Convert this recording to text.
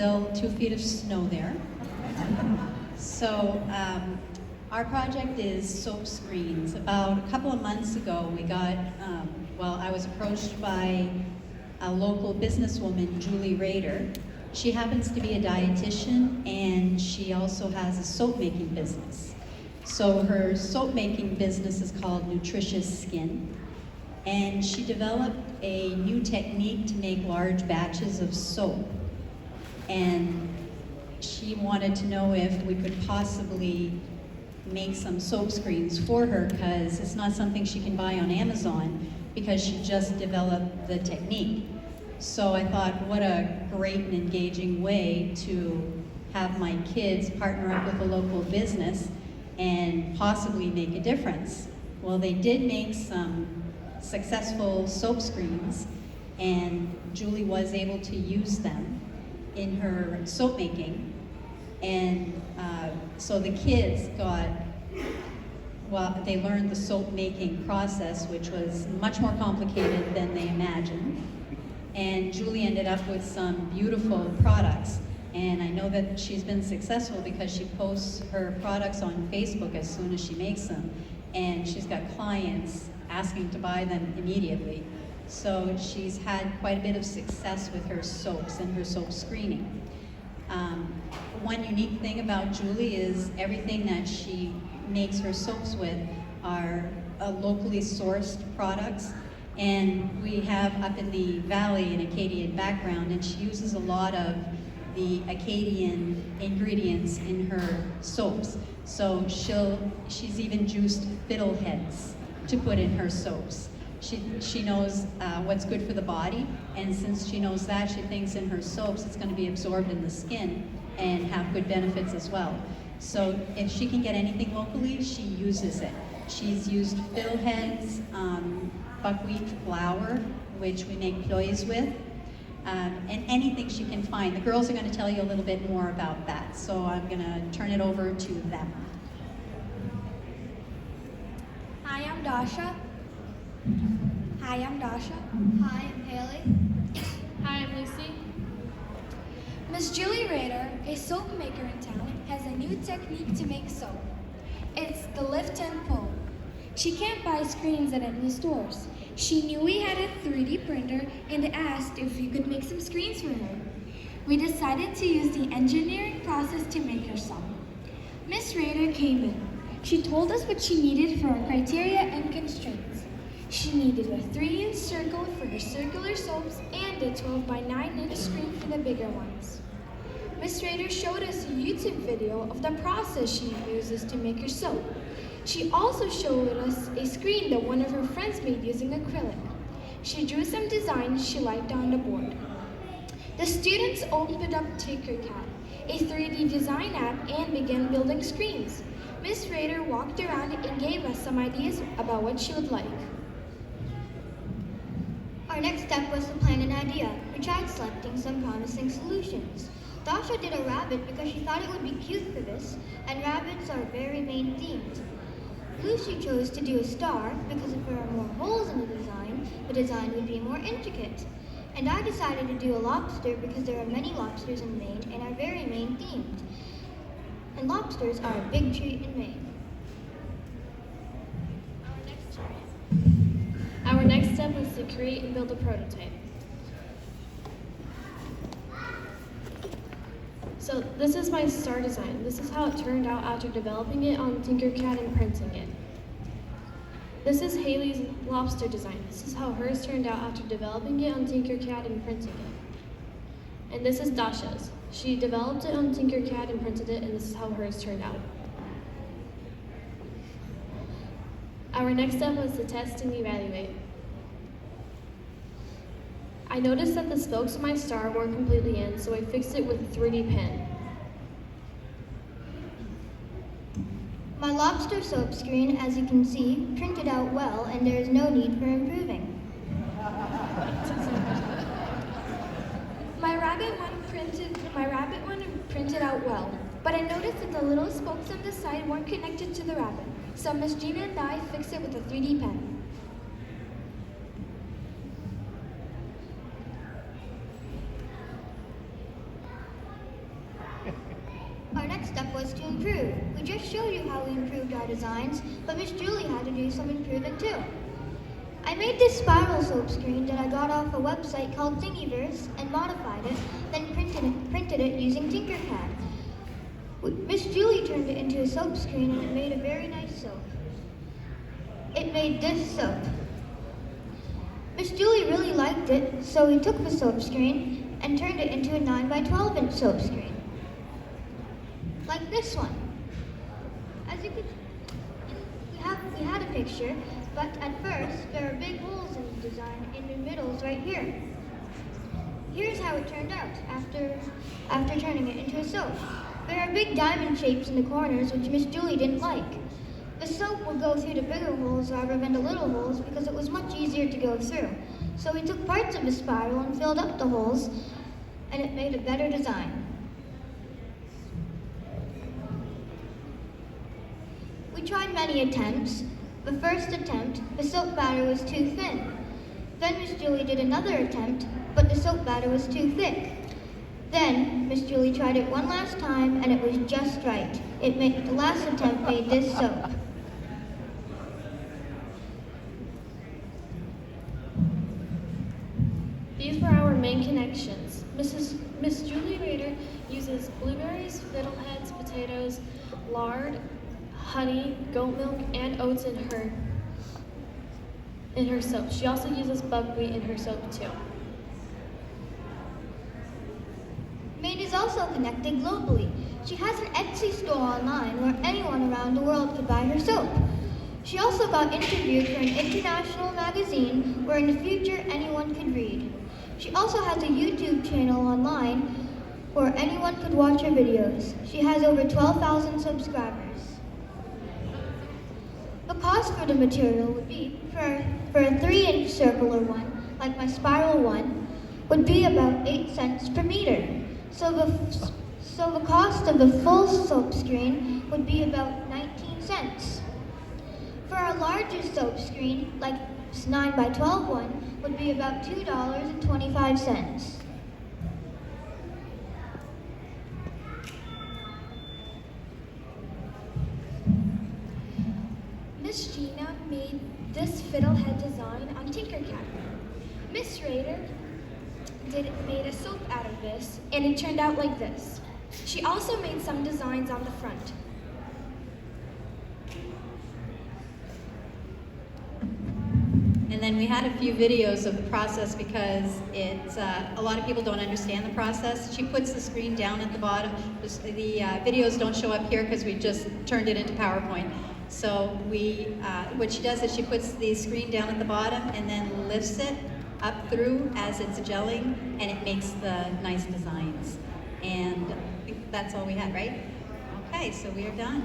still 2 feet of snow there. So our project is soap screens. About a couple of months ago, we got, I was approached by a local businesswoman, Julie Rayder. She happens to be a dietitian, and she also has a soap making business. So her soap making business is called Nutritious Skin. And she developed a new technique to make large batches of soap. And she wanted to know if we could possibly make some soap screens for her, because it's not something she can buy on Amazon, because she just developed the technique. So I thought, what a great and engaging way to have my kids partner up with a local business and possibly make a difference. Well, they did make some successful soap screens, and Julie was able to use them in her soap making. And so the kids they learned the soap making process, which was much more complicated than they imagined. And Julie ended up with some beautiful products. And I know that she's been successful because she posts her products on Facebook as soon as she makes them. And she's got clients asking to buy them immediately. So she's had quite a bit of success with her soaps and her soap screening. One unique thing about Julie is everything that she makes her soaps with are locally sourced products. And we have up in the valley an Acadian background, and she uses a lot of the Acadian ingredients in her soaps. So she's even juiced fiddleheads to put in her soaps. She knows what's good for the body, and since she knows that, she thinks in her soaps it's going to be absorbed in the skin and have good benefits as well. So if she can get anything locally, she uses it. She's used fiddleheads, buckwheat flour, which we make ploys with, and anything she can find. The girls are going to tell you a little bit more about that, so I'm going to turn it over to them. Hi, I'm Dasha. Hi, I'm Dasha. Hi, I'm Haley. Hi, I'm Lucy. Miss Julie Rayder, a soap maker in town, has a new technique to make soap. It's the lift and pull. She can't buy screens at any stores. She knew we had a 3D printer and asked if we could make some screens for her. We decided to use the engineering process to make her some. Miss Rayder came in. She told us what she needed for our criteria and constraints. She needed a 3-inch circle for her circular soaps and a 12 by 9-inch screen for the bigger ones. Miss Rayder showed us a YouTube video of the process she uses to make her soap. She also showed us a screen that one of her friends made using acrylic. She drew some designs she liked on the board. The students opened up Tinkercad, a 3D design app, and began building screens. Miss Rayder walked around and gave us some ideas about what she would like. Our next step was to plan an idea. We tried selecting some promising solutions. Dasha did a rabbit because she thought it would be cute for this, and rabbits are very Maine themed. Lucy chose to do a star because if there are more holes in the design would be more intricate. And I decided to do a lobster because there are many lobsters in Maine and are very Maine themed. And lobsters are a big treat in Maine. Our next step was to create and build a prototype. So this is my star design. This is how it turned out after developing it on Tinkercad and printing it. This is Haley's lobster design. This is how hers turned out after developing it on Tinkercad and printing it. And this is Dasha's. She developed it on Tinkercad and printed it, and this is how hers turned out. Our next step was to test and evaluate. I noticed that the spokes of my star weren't completely in, so I fixed it with a 3D pen. My lobster soap screen, as you can see, printed out well, and there is no need for improving. My rabbit one printed out well, but I noticed that the little spokes on the side weren't connected to the rabbit, so Miss Gina and I fixed it with a 3D pen. improve. We just showed you how we improved our designs, but Miss Julie had to do some improving too. I made this spiral soap screen that I got off a website called Thingiverse and modified it, then printed it using Tinkercad. Miss Julie turned it into a soap screen and it made a very nice soap. It made this soap. Miss Julie really liked it, so we took the soap screen and turned it into a 9 by 12 inch soap screen. Like this one. As you can we had a picture, but at first there are big holes in the design in the middles right here. Here's how it turned out after turning it into a soap. There are big diamond shapes in the corners which Miss Julie didn't like. The soap would go through the bigger holes rather than the little holes because it was much easier to go through. So we took parts of the spiral and filled up the holes, and it made a better design. We tried many attempts. The first attempt, the soap batter was too thin. Then Miss Julie did another attempt, but the soap batter was too thick. Then Miss Julie tried it one last time, and it was just right. The last attempt made this soap. These were our main connections. Miss Julie Rayder uses blueberries, fiddleheads, potatoes, lard, honey, goat milk, and oats in her soap. She also uses buckwheat in her soap too. Maine is also connected globally. She has an Etsy store online where anyone around the world could buy her soap. She also got interviewed for an international magazine where in the future anyone could read. She also has a YouTube channel online where anyone could watch her videos. She has over 12,000 subscribers. The cost for the material would be, for a 3-inch circular one, like my spiral one, would be about 8 cents per meter. So the cost of the full soap screen would be about 19 cents. For a larger soap screen, like this 9 by 12 one, would be about $2.25. Miss Gina made this fiddlehead design on Tinkercad. Miss Rayder made a soap out of this, and it turned out like this. She also made some designs on the front. And then we had a few videos of the process because a lot of people don't understand the process. She puts the screen down at the bottom. The videos don't show up here because we just turned it into PowerPoint. So what she does is she puts the screen down at the bottom and then lifts it up through as it's gelling, and it makes the nice designs. And I think that's all we had, right? Okay, so we are done.